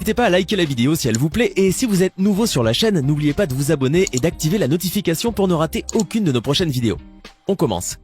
N'hésitez pas à liker la vidéo si elle vous plaît et si vous êtes nouveau sur la chaîne, n'oubliez pas de vous abonner et d'activer la notification pour ne rater aucune de nos prochaines vidéos. On commence.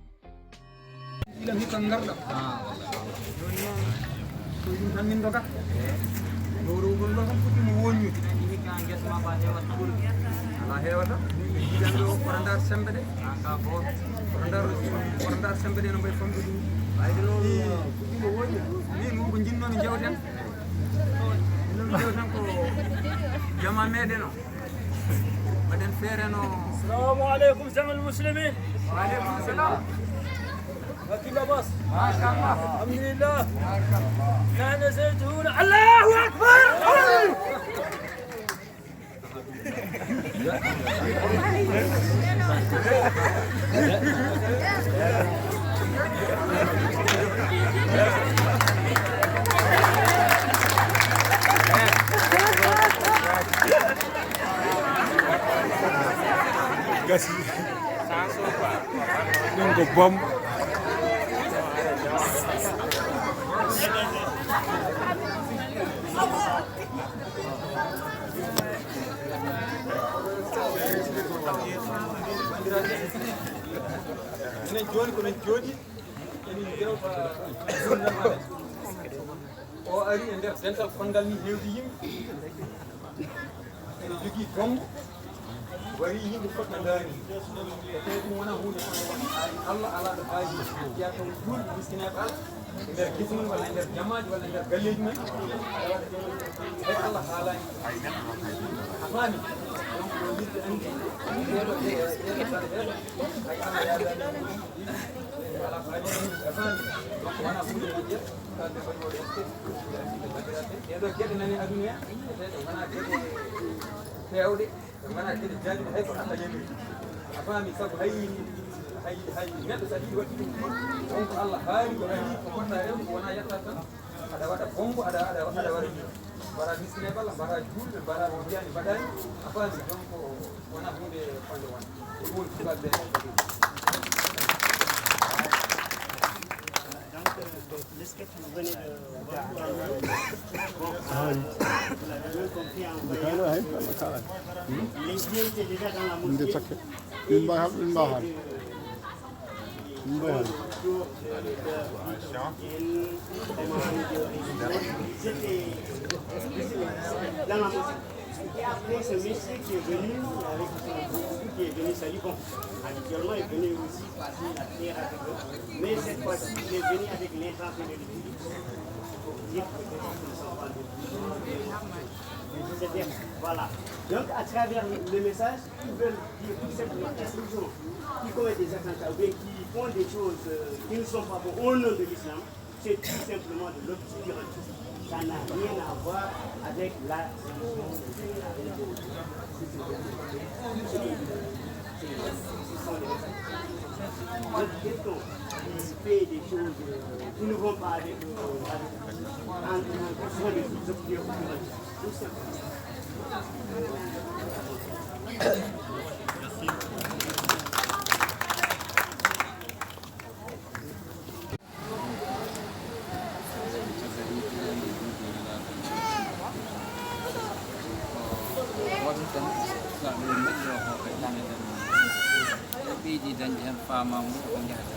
السلام عليكم جميع المسلمين. وعليكم السلام. كيف لاباس؟ ما شاء الله. الحمد لله. نحن زيتون. الله اكبر. Nunggu bom. O ari e nder dental kongal ni hewdi yimɓe ene jogii gongo wari yimɓe fof ɓe ndaari e tawi ɗum wona hunde Allah ala ɗo haaji jeeya taw julɓe miskineɓe Allah e nder gese mum walla e nder jamaji walla e nder galleji men aɗa waɗa hay Allah haalani a faami donc yo yimɓe andi ɗeɗo sare ɗeɗo hay Allah yaadani ala ko adi a faami donc wona hunde moƴƴere kalde baɗoɗo ɗeɗo geɗe nani aduna he ɗeɗo wona geɗe fewɗe wona geɗe janɗe hay ko Allah yamiri a faami sabu hay neɗɗo so aɗa waɗi ɗum donc Allah haali ko adi ko poɗɗa rewde ko wona yetta tan aɗa waɗa bongo aɗa waɗa mbaɗa miskine balla mbaɗa julɓe mbaɗa ko mbiyani mbaɗani a faami donc wona hunde fonde wona ɗum woni sukaɓe Le sketch que vous venez de voir, vous l'avez bien compris en voyant. Les idées étaient déjà dans la mosquée. Dans la mosquée. Et après, ce monsieur qui est venu, avec qui est venu saluer, bon, habituellement, il est venu aussi passer la prière avec eux. Mais cette fois-ci, il est venu avec l'intention de l'église pour dire que ne sont pas c'est-à-dire, voilà. Donc, à travers le message, ils veulent dire tout simplement instruction qui commettent des attentats ou bien qui font des choses qui ne sont pas bonnes au nom de l'islam, c'est tout simplement de l'obscurantisme. Ça n'a rien à voir avec la religion. Donc, quelqu'un qui fait des choses qui ne vont pas avec ce sont des obscurantistes. Tout simplement. Di dañi hen famamu ko jahata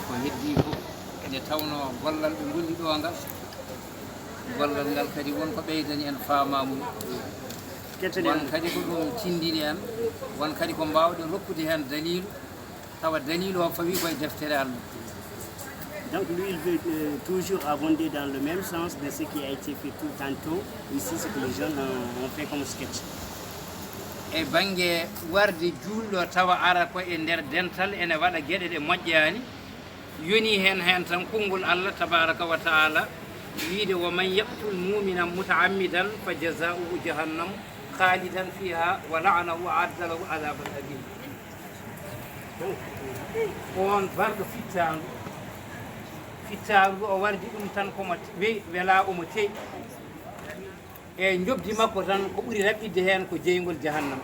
ko heddi fof nde tawno gollal ɓe golli ɗo ngal gollal ngal kadi wonko ɓeydani en famamu won kadi ko ɗum tindini en won kadi ko mbawɗe rokkude hen dalilu tawa dalilu o fawi koye deftere Allah. Donc lui, il veut toujours abonder dans le même sens de ce qui a été fait tout tantôt. Ici, ce que les jeunes ont fait comme sketch. E banggue warde julɗo tawa ara ko e nder dental ene waɗa gueɗe ɗe moƴƴani yoni hen tan konngol Allah tabaraka wa taala wiide wo man yaqtul muminan mutaammidan fa jazauhu jahannam khalidan fiha wa la'anahu wa adda lahu adaban alim. On barɗo fittaandu o wardi ɗum tan komo wela omo teyi e jobdi makko tan ko ɓuri raɓɓidde hen ko jeygol jahannam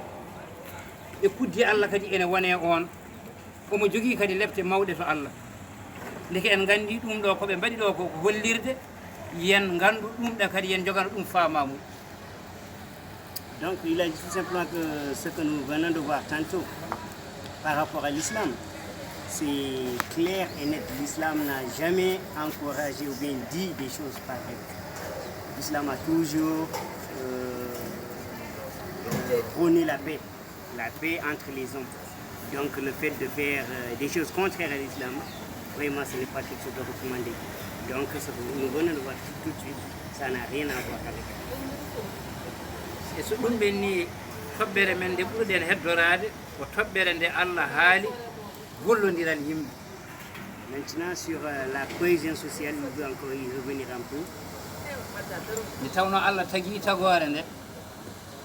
e kuddi Allah kadi ene wone on omo jogii kadi lebte mawɗe to Allah ndeke en nganndi ɗum ɗo ko ɓe mbaɗi ɗo ko hollirde yen nganndu ɗum ɗe kadi yen jogano ɗum faamamum. Donc il a dit tout simplement que ce que nous venons de voir tantôt par rapport à l'islam, c'est clair et net. L'islam n'a jamais encouragé ou bien dit des choses pareilles. L'islam a toujours prôné la paix entre les hommes. Donc le fait de faire des choses contraires à l'islam, vraiment ce n'est pas quelque chose de recommandé. Donc ce que nous venons de voir tout de suite, ça n'a rien à voir avec. e so ɗum ɓenni toɓɓere men nde ɓurɗen heddorade ko toɓɓere nde Allah haali gollodiral yimɓe. Maintenant sur la cohésion sociale, il veut encore y revenir un peu. mi tawno Allah tagui tagore nde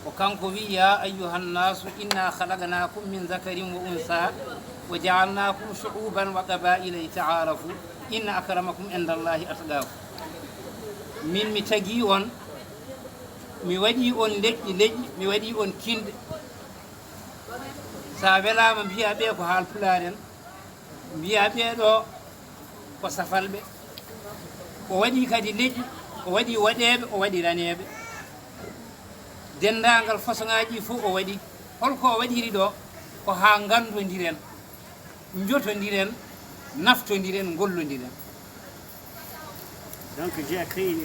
ko kanko wi ya ayyuhan nasu inna khalaqnakum min zakarin wa unsa wa ja'alnakum shu'uban wa qabaila lita'arafu inna akramakum indallahi atqakum. min mi tagui on mi waɗi on leƴƴi mi waɗi on kinde sa welama mbiya ɓe ko haal pularen mbiya ɓeɗo ko safalɓe o waɗi kadi leƴƴi o waɗi waɗeɓe o waɗi raneɓe dendagal façon ngaji fof o waɗi holko o waɗiri ɗo ko ha gandodiren jotodiren naftodiren gollodiren. Donc j'ai appris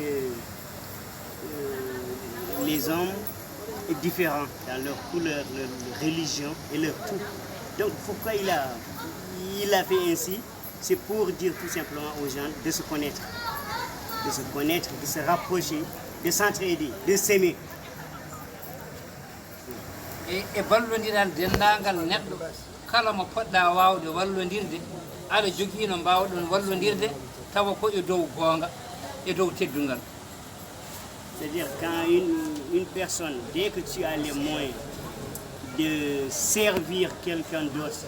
les hommes différents dans leur couleur, leur religion et leur tout. Donc pourquoi il a fait ainsi? C'est pour dire tout simplement aux gens de se connaître, de se rapprocher, de s'entraider, de s'aimer. e ballodiral dendagal neɗɗo kala mo poɗɗa wawde wallodirde aɗa jogui no mbawɗon wallodirde tawa ko e dow gonga e dow teddungal. C'est-à-dire quand une personne, dès que tu as les moyens de servir quelqu'un d'autre,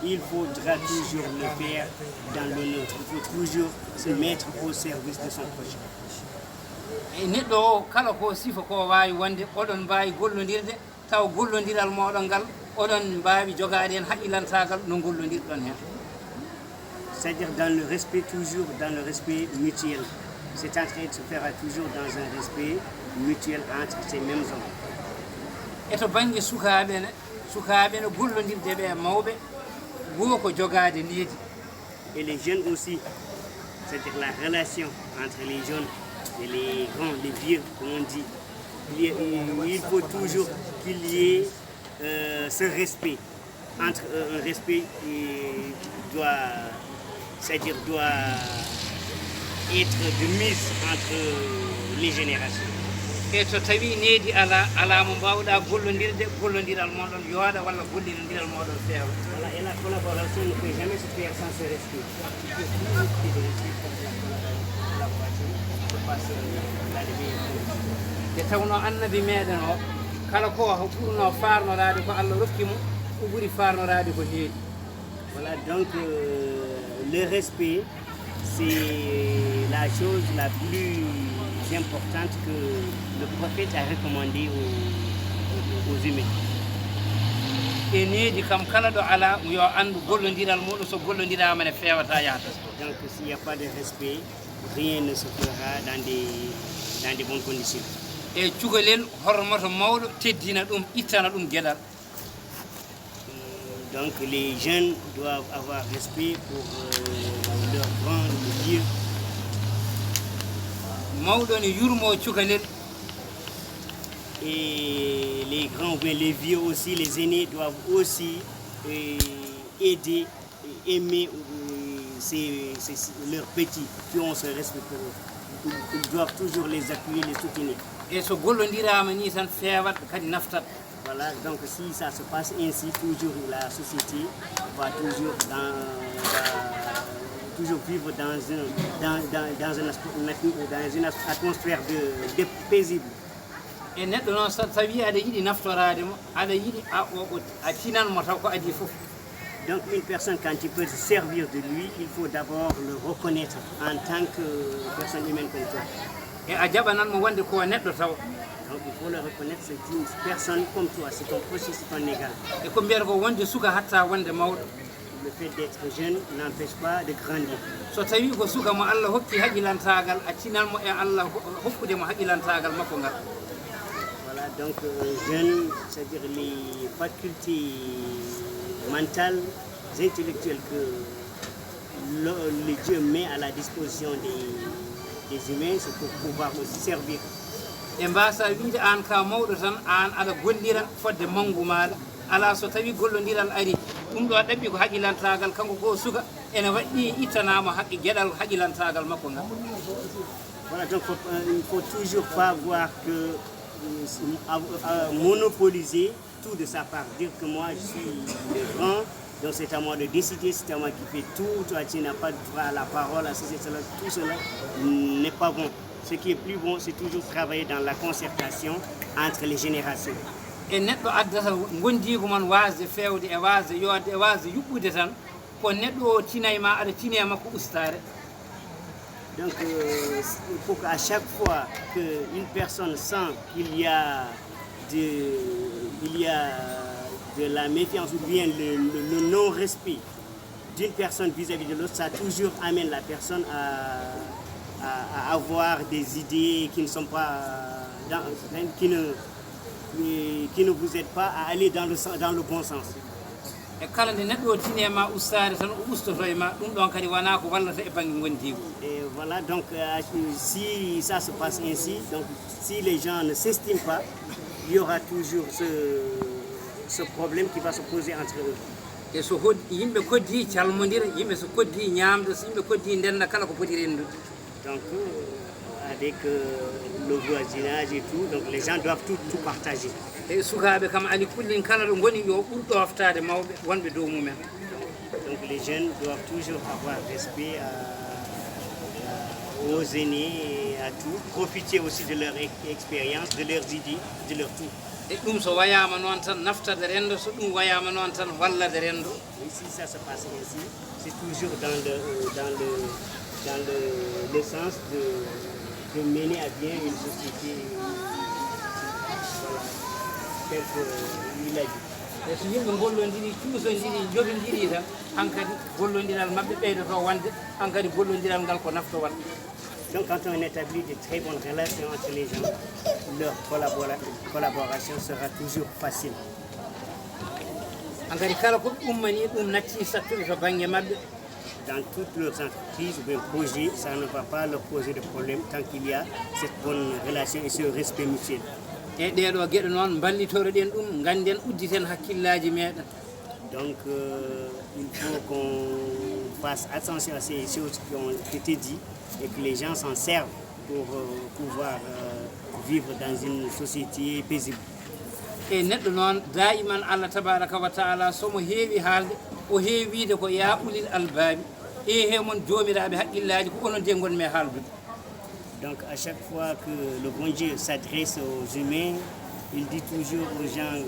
il faudra toujours le faire dans l'honneur. Il faut toujours se mettre au service de son prochain. e neɗɗo o kala ko sifa ko wawi wonde oɗon mbawi gollodirde taw gollodiral moɗon ngal oɗon mbawi jogade hen haqqilantagal no gollodirɗon hen. C'est-à-dire dans le respect, toujours dans le respect mutuel. C'est en train de se faire toujours dans un respect mutuel entre ces mêmes hommes. e to banggue sukaɓe ne gollodirde ɓe mawɓe goo ko jogade leydi. Et les jeunes aussi, c'est-à-dire la relation entre les jeunes et les grands, les vieux, comme on dit. Il faut toujours qu'il y ait ce respect. Entre un respect qui doit, c'est-à-dire doit être de mise entre les générations. e to tawi needi ala mo mbawɗa gollodiral moɗon yooɗa walla gollodiral moɗon feewa. Voilà, et la collaboration ne peut jamais se faire sans ce respect. Il faut toujours qu'il y ait de respect pour la collaboration, pour passer la meilleure. e tawno annabi meɗen o kala ko ɓurno farnorade ko Allah rokki mo ko ɓuuri farnorade ko needi. Voilà, donc le respect, c'est la chose la plus importante que le prophète a recommandé aux humains. e needi kam kala ɗo ala yo andu gollodiral muɗum so gollodirama ne fewata yahata. Donc s'il n'y a pas de respect, rien ne se fera dans des bonnes conditions. e cukalel hormoto mawɗo teddina ɗum ittana ɗum gueɗal. Donc les jeunes doivent avoir respect pour leurs grands, les vieux. mawɗo ne yurmo cukalel. Et les grands, ou bien les vieux aussi, les aînés doivent aussi aider, aimer leurs petits qui ont ce respect pour eux. Ils doivent toujours les appuyer, les soutenir. e so gollodirama ni tan fewat kadi naftat. Voilà, donc si ça se passe ainsi, toujours la société va toujours vivre dans une atmosphère de paisible. e neɗɗo noon so tawi aɗa yiiɗi naftorade mo aɗa yiiɗi a tinanmo taw ko adi foof. Donc une personne, quand il peut se servir de lui, il faut d'abord le reconnaître en tant que personne humaine comme toi. e a jaɓananmo wonde ko neɗɗo taw. Donc il faut le reconnaître, c'est une personne comme toi, c'est ton proche, c'est ton égal. e ko mbiyata ko wonde suka hatta wonde mawɗo. le fait d'être jeune n'empêche pas de grandir. so tawi ko suka mo Allah hokki haqilantagal accinanmo e Allah hokkude mo haqilantagal makko ngal. Voilà, donc jeune, c'est-à-dire les facultés mentales, intellectuelles que le Dieu met à la disposition des humains, c'est pour pouvoir aussi servir. E mbasa wiide an ka mawɗo tan an aɗa gollira fodde manggu maɗa ala so tawi gollodiral ari ɗum ɗo ɗaɓɓi ko haqilantagal kanko ko suka ene waɗɗi ittanama haqqi gueɗal haqilantagal makko ngal. Voilà, donc il ne faut toujours pas voir que monopoliser tout de sa part, dire que moi je suis le grand, donc c'est à moi de décider, c'est à moi qui fais tout, toi tu n'as pas de droit à la parole, à ceci, cela, tout cela n'est pas bon. Ce qui est plus bon, c'est toujours travailler dans la concertation entre les générations. E neɗɗo addata gondigo man wasde fewde e wasde yodde e wasde yuɓɓude tan ko neɗɗo o tinay ma aɗa tine makko ustare. Donc il faut qu'à chaque fois qu'une personne sent qu'il y a de la méfiance ou bien le non-respect d'une personne vis-à-vis de l'autre, ça toujours amène la personne à avoir des idées qui ne sont pas qui ne vous aident pas à aller dans le bon sens. E kala nde neɗɗo o tine ma ustare tan o ustoto e ma ɗum ɗon kadi wona ko wallata e banggue gondigo. Et voilà, donc si ça se passe ainsi, donc si les gens ne s'estiment pas, il y aura toujours ce problème qui va se poser entre eux. E so yimɓe koddi calmodira yimɓe so koddi ñamde so yimɓe koddi ndenda kala ko poti rendude. Donc avec le voisinage et tout, donc les gens doivent tout partager. E sukaɓe kam ali kullin kala ɗo goni yo ɓuur ɗoftade mawɓe wonɓe dow mumen. Donc les jeunes doivent toujours avoir respect aux aînés et à tout, profiter aussi de leur expérience, de leurs idées, de leur tout. E ɗum so wayama noon tan naftade rendo so ɗum wayama noon tan wallade rendo. Et si ça se passe ainsi, c'est toujours dans le sens de mener à bien une société, voilà, tel qu'il a dit. E so yimɓe gollodiri cuusodiri jogodiri tan hankkadi gollodiral mabɓe ɓeydoto wonde hankkadi gollodiral ngal ko nafto wat. Donc quand on établit de très bonnes relations entre les gens, leur collaboration sera toujours facile. Hankkadi kala ko ummani ɗum natti sattude to banggue mabɓe. Dans toutes leurs entreprises ou bien projets, ça ne va pas leur poser de problème tant qu'il y a cette bonne relation et ce respect mutuel. E ɗeɗo gueɗe noon ballitore ɗen ɗum ganden udditen hakkillaji meɗen. Donc il faut qu'on fasse attention à ces choses qui ont été dites et que les gens s'en servent pour pouvoir vivre dans une société paisible. E neɗɗo noon daiman Allah tabaraka wa taala somo heewi haalde o heewi wiide ko ya ulil albabi e hewmon jomiraɓe haqqillaji ko onon de gonmi e haaldude. Donc à chaque fois que le bon Dieu s'adresse aux humains, il dit toujours aux gens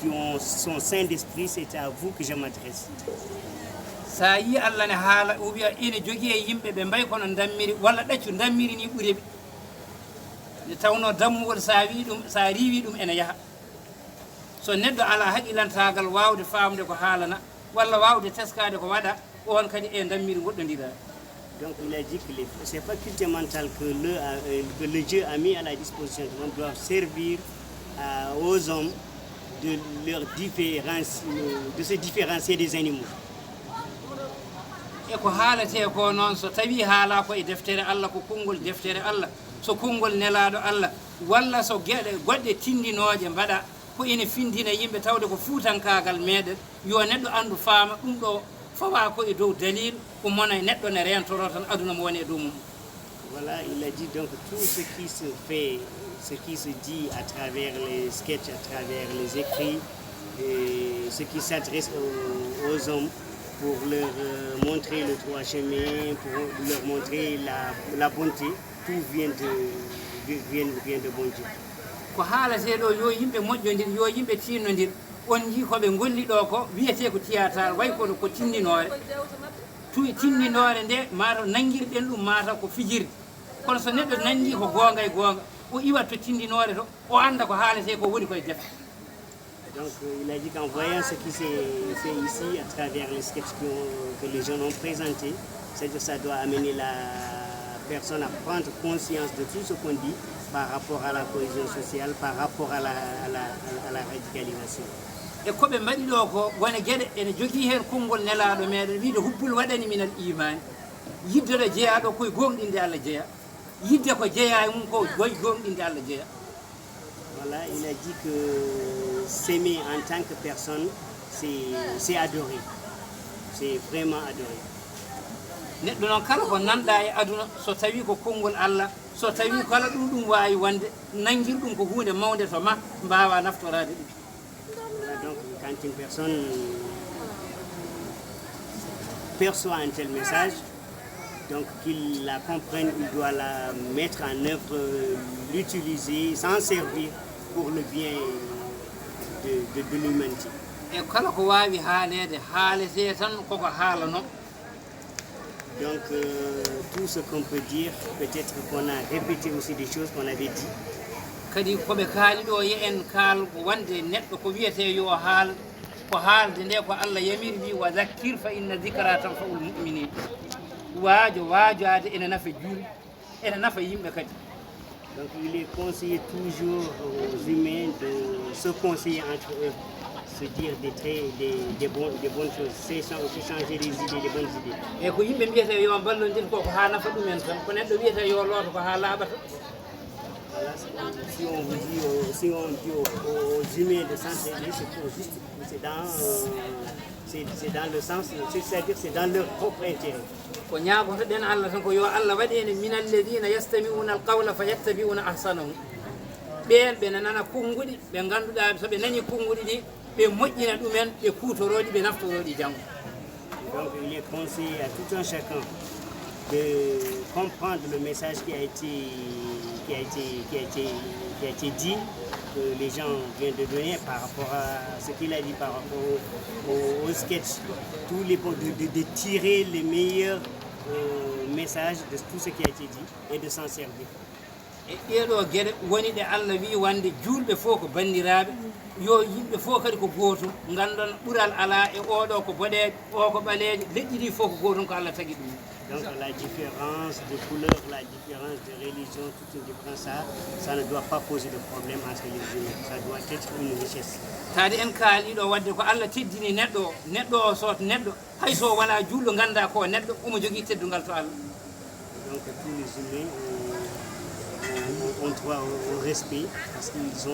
qui sont saints d'esprit, c'est à vous que je m'adresse. Sa yi Allah ne haala o wiya ene jogui e yimɓe ɓe mbay kono dammiri walla ɗaccu dammiri ni ɓuuriɓe nde tawno dammugol sa riiwi ɗum ene yaaha. So neɗɗo ala haqqilantagal wawde famde ko haalana walla wawde teskade ko waɗa on kadi e dammiri goɗɗodira. Donc il a dit que ces facultés mentales que le Dieu a mis à la disposition du monde doivent servir aux hommes de se différencier des animaux. E ko haalate ko noon so tawi haala ko e deftere Allah ko konngol deftere Allah so konngol nelaɗo Allah walla so gueɗe goɗɗe tindinoje mbaɗa ko ene findina yimɓe tawde ko fuutankagal meɗen yo neɗɗo andu faama ɗum ɗo fawa ko e dow dalil ko mona neɗɗo ne rentoro tan aduna mo woni e dow mum. Voilà, il a dit donc tout ce qui se fait, ce qui se dit à travers les sketchs, à travers les écrits, et ce qui s'adresse aux hommes pour leur montrer le droit chemin, pour leur montrer la bonté, tout vient de bon Dieu. Ko haalate ɗo yo yimɓe moƴƴodir yo yimɓe tinnodir on jii koɓe golli ɗo ko wiyete ko théâtre way kono ko tinninore tinninore nde mata nanguirɗen ɗum mata ko fijirde kono so neɗɗo nangi ko gonga e gonga o iwat to tindinore to o anda ko haalete ko woni koye defte. Donc il a dit qu'en voyant ce qui s'est fait ici à travers les sketchs que les jeunes ont présentés, c'est-à-dire que ça doit amener la personne à prendre conscience de tout ce qu'on dit par rapport à la cohésion sociale, par rapport à la radicalisation. e koɓe mbaɗi ɗo ko wona gueɗe ene jogii heen konngol nelaaɗo meɗen wiide hubbul waɗani minal imani yidde ɗo jeeyaɗo koye gonɗinde Allah jeeya yidde ko jeeya e mum ko goye gonɗinde Allah jeeya. Voilà, il a dit que s'aimer en tant que personne, c'est adorer. C'est vraiment adorer. neɗɗo noon kala ko nanɗa e aduna so tawi ko konngol Allah so tawi kala ɗum wawi wonde nanguir ɗum ko hunde mawde to ma mbawa naftorade ɗum. Voilà, donc quand une personne perçoit un tel message, donc qu'il la comprenne, il doit la mettre en œuvre, l'utiliser, s'en servir pour le bien de l'humanité. e kala ko wawi haalede haalete tan koko haalano. Donc tout ce qu'on peut dire, peut-être qu'on a répété aussi des choses qu'on avait dit. kadi koɓe kaali ɗo ye en kaal wonde neɗɗo ko wiyete yo haal ko haalde nde ko Allah yamiri wi wa zakkir fa inna dicra tanfaul muminin waajade ene nafa juuli ene nafa yimɓe kadi. Donc il est conseillé toujours aux humains de se conseiller entre eux, se dire des bonnes choses, aussi changer les idées, des bonnes idées. e ko yimɓe mbiyete yo ballodir ko ha nafa ɗumen tan ko neɗɗo wiyete yo looto ko ha laaɓata. Voilà, si on vous dit, si on dit aux humains de s'entraider, c'est pour juste, c'est dans le sens, c'est-à-dire c'est dans leur propre intérêt. ko ñaagotoɗen Allah tan ko yo Allah waɗi ene min alladina yastamiuna alqawla fa yattabiuna ahsanahu ɓen ɓe nana konnguɗi ɓe ngannduɗaa so ɓe nani konnguɗi ɗi ɓe moƴƴina ɗumen ɓe kuutoroɗi ɓe naftoroɗi janngo. Donc il est conseillé à tout un chacun de comprendre le message qui a été dit, que les gens viennent de donner par rapport à ce qu'il a dit, par rapport au sketch, tous les points, de tirer les meilleurs messages de tout ce qui a été dit et de s'en servir. e ɗeɗo gueɗe woni ɗe Allah wi wande julɓe fof ko bandiraɓe yo yimɓe fof kadi ko gotum gandon ɓuural ala e oɗo ko boɗeɗe o ko ɓaleɗe leƴƴi ɗi fof ko gotum ko Allah tagui ɗum. Donc la différence de couleur, la différence de religion, toute une différence, ça ne doit pas poser de problème entre les humains. Ça doit être une richesse. taade en kaaliɗo wadde ko Allah teddini neɗɗo o so neɗɗo hayso wona julɗo ganda ko neɗɗo omo jogui teddugal to Allah. Donc tous les humains ont droit au respect parce qu'ils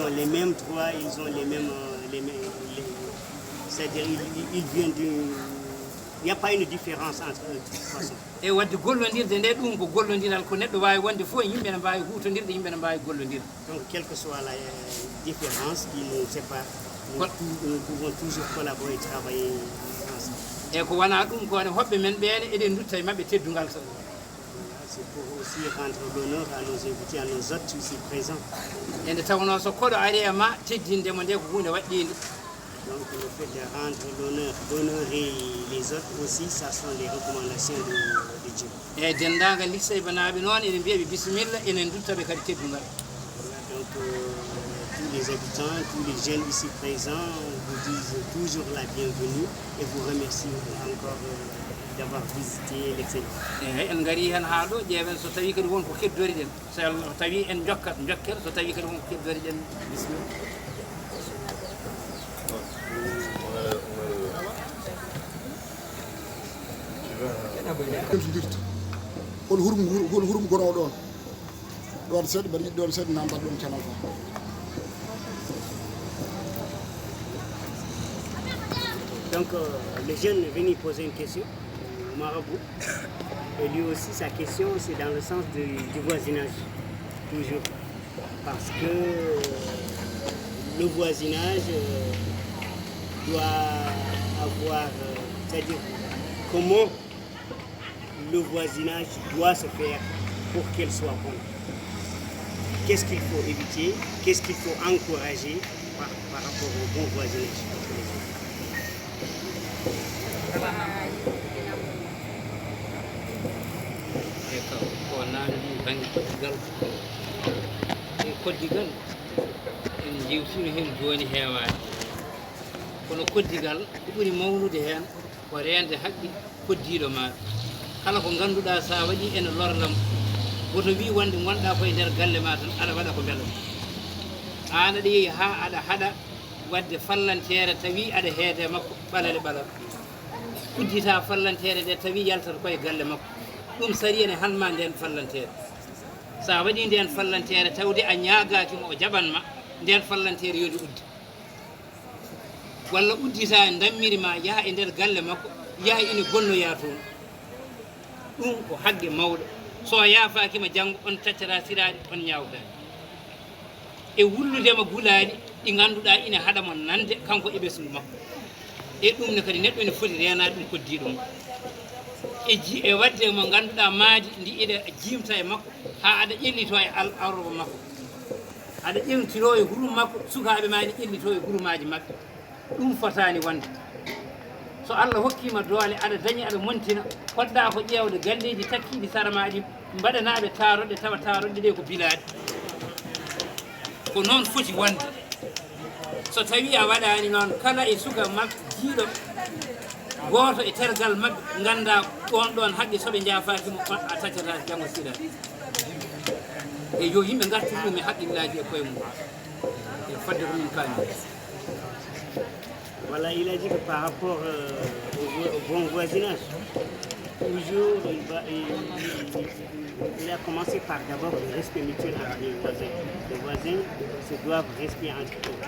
ont les mêmes droits, ils ont les mêmes c'est-à-dire ils viennent d'une. Il n'y a pas une différence entre eux de toute façon. e wadde gollodirde nde ɗum ko gollodiral ko neɗɗo wawi wonde fof yimɓe ne mbawi hutodirde yimɓe ne mbawi gollodirde. Donc quelle que soit la différence qui nous sépare, nous pouvons toujours collaborer et travailler ensemble. e ko wona ɗum ko ne hoɓɓe men ɓeene eɗen dutta e mabɓe teddugal tan. C'est pour aussi rendre l'honneur à nos invités, à nos hôtes ici présents. ende tawno so koɗo ari e ma teddindemo nde ko hunde waɗɗinde. Donc le fait de rendre l'honneur, d'honorer les autres aussi, ça sont les recommandations de Dieu. e dendagal lissa e banaɓe noon ene mbiyaɓe bisimilla enen duttaɓe kadi teddugal. Donc tous les habitants, tous les jeunes ici présents vous disent toujours la bienvenue et vous remercient encore d'avoir visité l'excellence. en gari hen ha ɗo ƴeewen so tawi kadi wonko keddoriɗen so tawi en jokkat jokkel so tawi kadi wonko keddoriɗen bisimilla. ɓentodirta hol hurum gonowo ɗon ɗon seeɗa mbaɗa yiɗi ɗon seeɗa nambat ɗon canal fa. Donc le jeune est venu poser une question au marabout et lui aussi sa question c'est dans le sens du voisinage toujours parce que le voisinage doit avoir, c'est-à-dire comment le voisinage doit se faire pour qu'elle soit bonne. Qu'est-ce qu'il faut éviter, qu'est-ce qu'il faut encourager par rapport au bon voisinage entre les autres. ko naani ɗum banggue koddigal e koddigal en jewtino hen joni heewani kono koddigal ko ɓuri mawnude hen ko rende haqqi koddiɗo maɗa kala ko ganduɗa sa waɗi ene lorlam woto wi wonde gonɗa koye nder galle ma tan aɗa waɗa ko beela an aɗa yeehi ha aɗa haɗa wadde fallantere tawi aɗa heede makko ɓalale ɓalal uddita fallantere nde tawi yaltata koye galle makko ɗum sari ene hanma nden fallantere sa waɗi nden fallantere tawde a ñagakimo o jaɓanma nden fallantere yodi uddi walla uddita dammiri ma yaaha e nder galle makko yaaha ine gonnoya toon ɗum ko haqqe mawɗo so yaafakima janggo on taccata siraɗi on ñawdani e wulludema gulaɗi ɗi ganduɗa ine haɗamo nande kanko e ɓesgu makko e ɗum ne kadi neɗɗo ene foti renade ɗum koddiɗo mo e wadde mo ganduɗa maadi ndi ina jimta e makko ha aɗa ƴellito e awroba makko aɗa ƴewtiro e hurum makko sukaɓe ma ne ƴellito e hurumaji mabɓe ɗum fotani wonde so Allah hokkima doole aɗa dañi aɗa montina poɗɗa ko ƴewde galleji takkiɗi saramaɗi mbaɗanaɓe taroɗe tawa taroɗe ɗe ko bilaɗe ko noon foti wonde so tawi a waɗani noon kala e suka makko jiiɗo goto e tergal mabɓe ganda on ɗon haqqe soɓe jaafakimo a taccata janggo sira e yo yimɓe gartu ɗum e haqqillaji e koye mum e fodde ko min kaani. Voilà, il a dit que par rapport au bon voisinage, toujours il a commencé par d'abord le respect mutuel entre les voisins. Les voisins se doivent respecter entre eux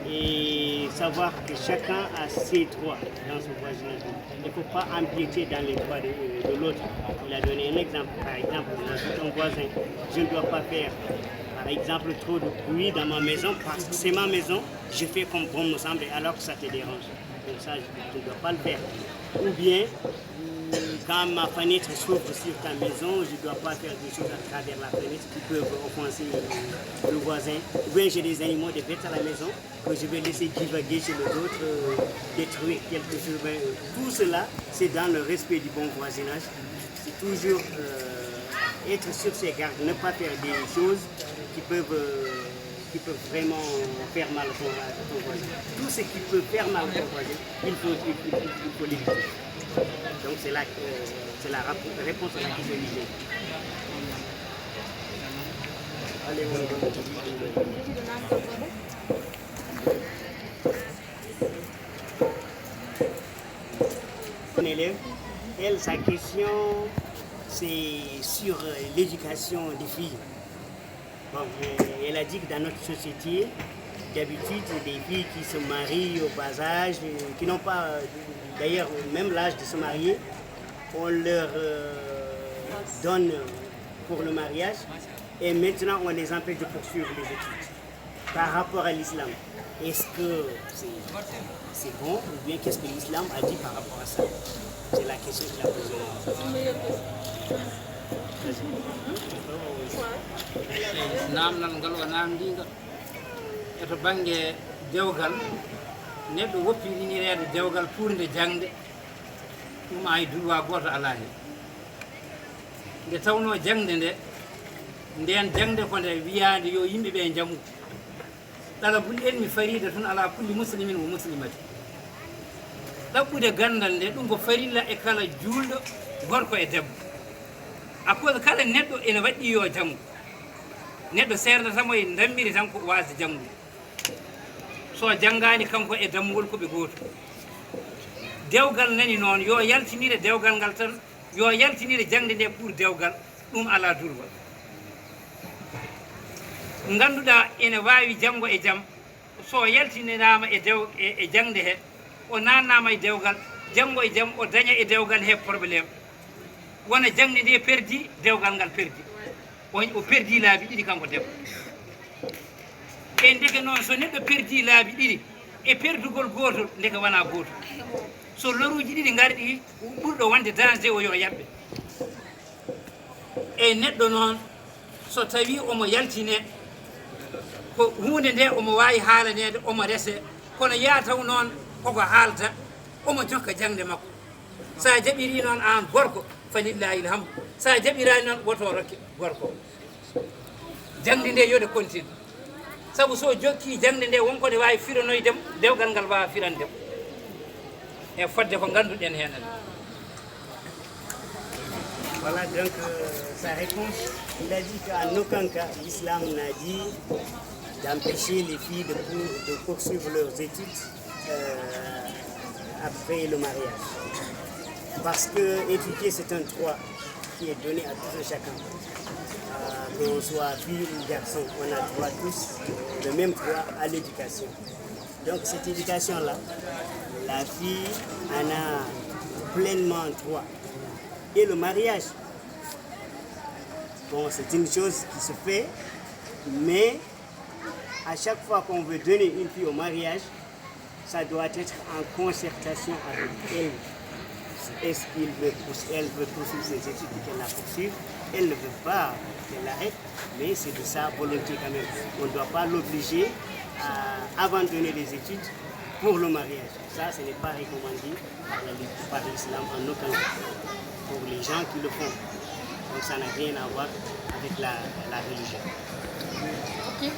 et savoir que chacun a ses droits dans ce voisinage. Il ne faut pas empiéter dans les droits de l'autre. Il a donné un exemple. Par exemple, un voisin, je ne dois pas faire par exemple trop de bruit dans ma maison parce que c'est ma maison, je fais comme bon me semble alors que ça te dérange. Donc ça, je ne dois pas le faire. Ou bien, quand ma fenêtre s'ouvre sur ta maison, je ne dois pas faire des choses à travers la fenêtre qui peuvent offenser le voisin. Ou bien j'ai des animaux, des bêtes à la maison que je vais laisser divaguer chez les autres, détruire quelque chose. Tout cela, c'est dans le respect du bon voisinage. C'est toujours être sur ses gardes, ne pas faire des choses qui peuvent vraiment faire mal à ton voisin. Tout ce qui peut faire mal à ton voisin, il faut l'éviter. Donc c'est la réponse à la question du jeu. Allez, on élève, elle, sa question, c'est sur l'éducation des filles. Bon, elle a dit que dans notre société, d'habitude, des filles qui se marient au bas âge, qui n'ont pas, d'ailleurs, même l'âge de se marier, on leur donne pour le mariage et maintenant on les empêche de poursuivre les études. Par rapport à l'islam, est-ce que c'est bon ou bien qu'est-ce que l'islam a dit par rapport à ça? C'est la question qu'il a posée. namdal ngal o namdiga eto banggue dewgal neɗɗo woppiɗinirede dewgal purde jangde ɗum ay duwa goto ala hen nde tawno jangde nde nden jangde ko nde wiyade yo yimɓeɓe jaamu ɗalabul elmi farida tun ala kulli muslimin wo muslimati ɗaɓɓude gandal nde ɗum ko farilla e kala julɗo gorko e debbo à cause kala neɗɗo ene waɗɗi yo janggo neɗɗo serdatamo e dammiri tan ko wasde janggo so janggani kanko e dammugol koɓe goto dewgal nani noon yo yaltinire dewgal ngal tan yo yaltinire jangde nde pour dewgal ɗum ala durwa ganduɗa ene wawi janggo e jaam so yaltinirama e jangde he o nannama e dewgal janggo e jaam o daña e dewgal he probléme wona jangde nde perdi dewgal ngal perdi o perdi laabi ɗiɗi kanko debbo e ndeke noon so neɗɗo perdi laabi ɗiɗi e perdugol gotol ndeke wona gotol so loruji ɗiɗi garɗi ɓurɗo wonde danger o yo yaɓɓe e neɗɗo noon so tawi omo yaltine ko hunde nde omo wawi haalanede omo rese kono yataw noon koko haalta omo jokka jangde makko sa jaɓiri noon an gorko falillahi ilhamdu sa jaɓirani noon woto rokke gorko jangde nde yode continue sabu so jokki jangde nde wonko ne wawi firanoydem dewgal ngal wawa firandem e fodde ko ganduɗen hen. Voilà donc sa réponse. Il a dit qu'en aucun cas l'islam n'a dit d'empêcher les filles de poursuivre leurs études après le mariage. Parce que étudier c'est un droit qui est donné à tout un chacun. Qu'on soit fille ou garçon, on a droit tous le même droit à l'éducation. Donc cette éducation-là, la fille en a pleinement droit. Et le mariage, bon, c'est une chose qui se fait, mais à chaque fois qu'on veut donner une fille au mariage, ça doit être en concertation avec elle. Est-ce qu'elle veut poursuivre ses études et qu'elle la poursuive? Elle ne veut pas qu'elle l'arrête, mais c'est de sa volonté quand même. On ne doit pas l'obliger à abandonner les études pour le mariage. Ça, ce n'est pas recommandé par l'islam en aucun cas, pour les gens qui le font. Donc ça n'a rien à voir avec la religion. Ok.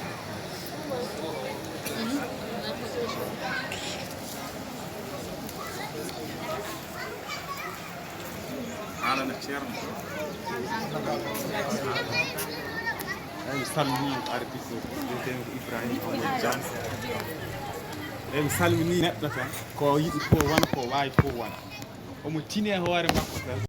mi salmini arbitre wiyeteeko Ibrahima Amadou Diane eyi mi salmini neɗɗo tan ko yiɗi fof wona ko wawi fof wona omo tini e hoore makko tan